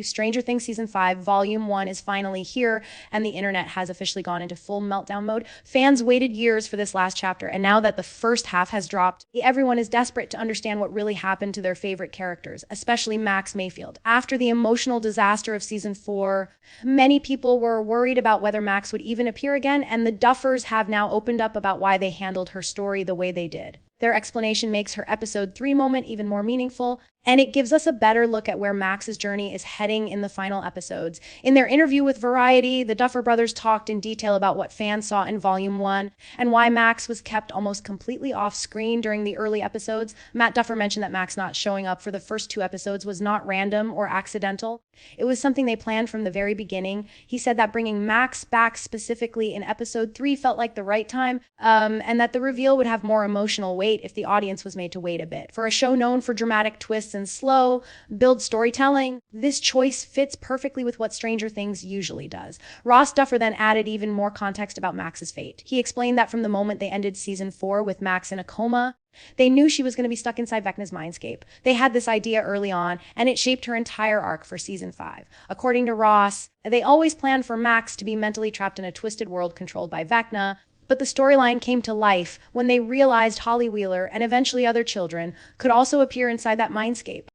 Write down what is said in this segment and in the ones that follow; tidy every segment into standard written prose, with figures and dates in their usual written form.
Stranger Things Season 5, Volume 1 is finally here, and the internet has officially gone into full meltdown mode. Fans waited years for this last chapter, and now that the first half has dropped, everyone is desperate to understand what really happened to their favorite characters, especially Max Mayfield. After the emotional disaster of Season 4, many people were worried about whether Max would even appear again, and the Duffers have now opened up about why they handled her story the way they did. Their explanation makes her Episode 3 moment even more meaningful, and it gives us a better look at where Max's journey is heading in the final episodes. In their interview with Variety, the Duffer brothers talked in detail about what fans saw in Volume 1 and why Max was kept almost completely off screen during the early episodes. Matt Duffer mentioned that Max not showing up for the first 2 episodes was not random or accidental. It was something they planned from the very beginning. He said that bringing Max back specifically in Episode 3 felt like the right time, and that the reveal would have more emotional weight if the audience was made to wait a bit. For a show known for dramatic twists and slow build storytelling, this choice fits perfectly with what Stranger Things usually does. Ross Duffer then added even more context about Max's fate. He explained that from the moment they ended Season 4 with Max in a coma, they knew she was going to be stuck inside Vecna's Mindscape. They had this idea early on, and it shaped her entire arc for Season 5. According to Ross, they always planned for Max to be mentally trapped in a twisted world controlled by Vecna, but the storyline came to life when they realized Holly Wheeler and eventually other children could also appear inside that mindscape.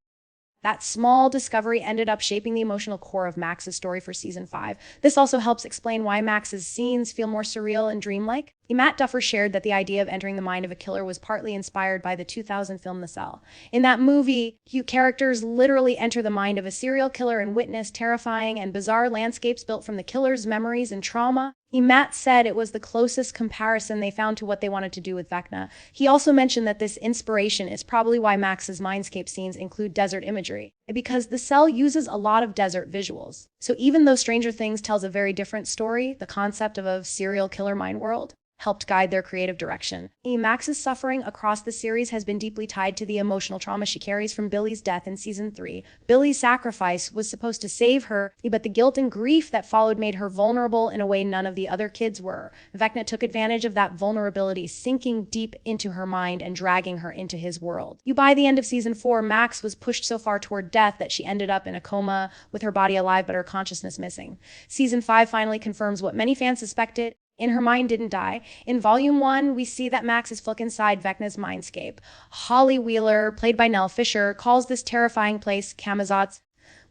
That small discovery ended up shaping the emotional core of Max's story for Season 5. This also helps explain why Max's scenes feel more surreal and dreamlike. Matt Duffer shared that the idea of entering the mind of a killer was partly inspired by the 2000 film The Cell. In that movie, characters literally enter the mind of a serial killer and witness terrifying and bizarre landscapes built from the killer's memories and trauma. Matt said it was the closest comparison they found to what they wanted to do with Vecna. He also mentioned that this inspiration is probably why Max's mindscape scenes include desert imagery, because The Cell uses a lot of desert visuals. So even though Stranger Things tells a very different story, the concept of a serial killer mind world helped guide their creative direction. Max's suffering across the series has been deeply tied to the emotional trauma she carries from Billy's death in Season 3. Billy's sacrifice was supposed to save her, but the guilt and grief that followed made her vulnerable in a way none of the other kids were. Vecna took advantage of that vulnerability, sinking deep into her mind and dragging her into his world. By the end of Season 4, Max was pushed so far toward death that she ended up in a coma with her body alive but her consciousness missing. Season 5 finally confirms what many fans suspected. Her mind didn't die. In Volume 1, we see that Max is stuck inside Vecna's mindscape. Holly Wheeler, played by Nell Fisher, calls this terrifying place Camazotz,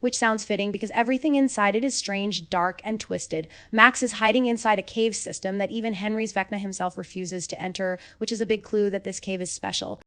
which sounds fitting because everything inside it is strange, dark, and twisted. Max is hiding inside a cave system that even Henry's Vecna himself refuses to enter, which is a big clue that this cave is special.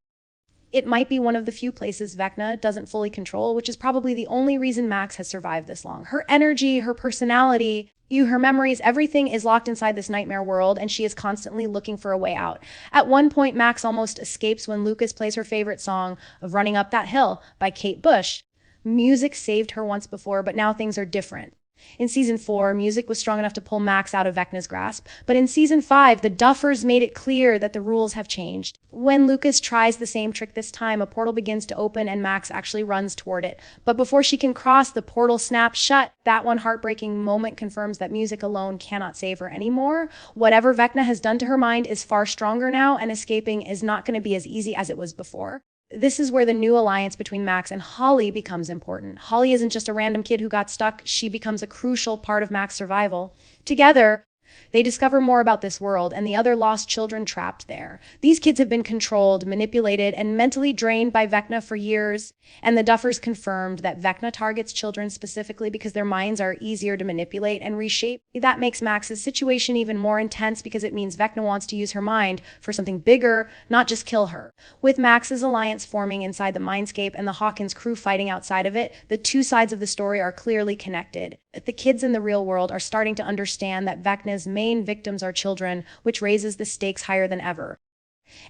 It might be one of the few places Vecna doesn't fully control, which is probably the only reason Max has survived this long. Her energy, her personality, her memories, everything is locked inside this nightmare world, and she is constantly looking for a way out. At one point, Max almost escapes when Lucas plays her favorite song of Running Up That Hill by Kate Bush. Music saved her once before, but now things are different. In Season 4, music was strong enough to pull Max out of Vecna's grasp, but in Season 5, the Duffers made it clear that the rules have changed. When Lucas tries the same trick this time, a portal begins to open and Max actually runs toward it. But before she can cross, the portal snaps shut. That one heartbreaking moment confirms that music alone cannot save her anymore. Whatever Vecna has done to her mind is far stronger now, and escaping is not going to be as easy as it was before. This is where the new alliance between Max and Holly becomes important. Holly isn't just a random kid who got stuck. She becomes a crucial part of Max's survival. Together, they discover more about this world and the other lost children trapped there. These kids have been controlled, manipulated, and mentally drained by Vecna for years, and the Duffers confirmed that Vecna targets children specifically because their minds are easier to manipulate and reshape. That makes Max's situation even more intense because it means Vecna wants to use her mind for something bigger, not just kill her. With Max's alliance forming inside the Mindscape and the Hawkins crew fighting outside of it, the two sides of the story are clearly connected. The kids in the real world are starting to understand that Vecna's main victims are children, which raises the stakes higher than ever.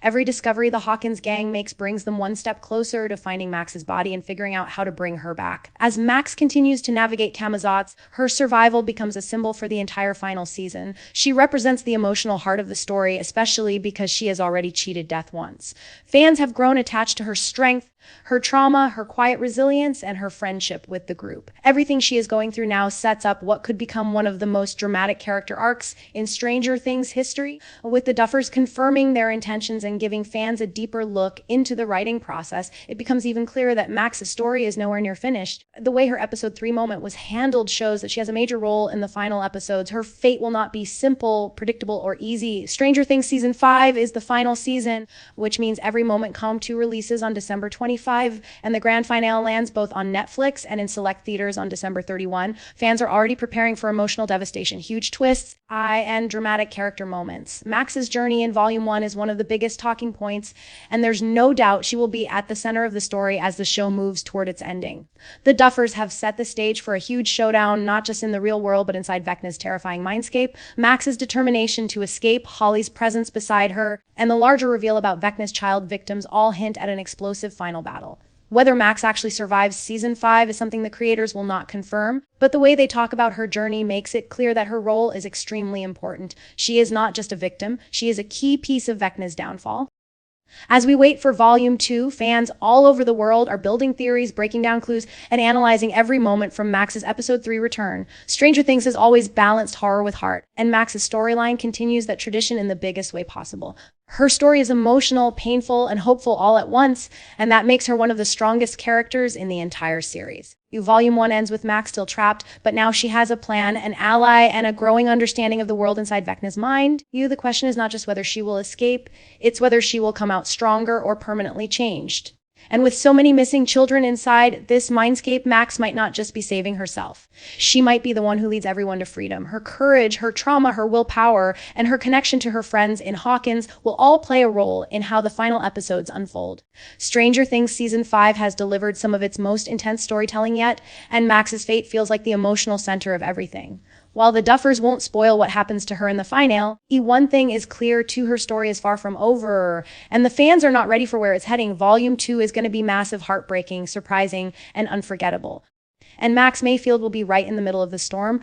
Every discovery the Hawkins gang makes brings them one step closer to finding Max's body and figuring out how to bring her back. As Max continues to navigate Camazotz, her survival becomes a symbol for the entire final season. She represents the emotional heart of the story, especially because she has already cheated death once. Fans have grown attached to her strength, Her trauma, her quiet resilience, and her friendship with the group. Everything she is going through now sets up what could become one of the most dramatic character arcs in Stranger Things history, with the Duffers confirming their intentions and giving fans a deeper look into the writing process. It becomes even clearer that Max's story is nowhere near finished. The way her episode 3 moment was handled shows that she has a major role in the final episodes. Her fate will not be simple, predictable, or easy. Stranger Things Season 5 is the final season, which means Every Moment Calm 2 releases on December 25, and the grand finale lands both on Netflix and in select theaters on December 31. Fans are already preparing for emotional devastation, huge twists, and dramatic character moments. Max's journey in Volume 1 is one of the biggest talking points, and there's no doubt she will be at the center of the story as the show moves toward its ending. The Duffers have set the stage for a huge showdown, not just in the real world, but inside Vecna's terrifying Mindscape. Max's determination to escape, Holly's presence beside her, and the larger reveal about Vecna's child victims all hint at an explosive final battle. Whether Max actually survives Season 5 is something the creators will not confirm, but the way they talk about her journey makes it clear that her role is extremely important. She is not just a victim, she is a key piece of Vecna's downfall. As we wait for Volume 2, fans all over the world are building theories, breaking down clues, and analyzing every moment from Max's Episode 3 return. Stranger Things has always balanced horror with heart, and Max's storyline continues that tradition in the biggest way possible. Her story is emotional, painful, and hopeful all at once, and that makes her one of the strongest characters in the entire series. Volume 1 ends with Max still trapped, but now she has a plan, an ally, and a growing understanding of the world inside Vecna's mind. The question is not just whether she will escape, it's whether she will come out stronger or permanently changed. And with so many missing children inside this Mindscape, Max might not just be saving herself. She might be the one who leads everyone to freedom. Her courage, her trauma, her willpower, and her connection to her friends in Hawkins will all play a role in how the final episodes unfold. Stranger Things Season 5 has delivered some of its most intense storytelling yet, and Max's fate feels like the emotional center of everything. While the Duffers won't spoil what happens to her in the finale, one thing is clear too: her story is far from over, and the fans are not ready for where it's heading. Volume 2 is going to be massive, heartbreaking, surprising, and unforgettable. And Max Mayfield will be right in the middle of the storm,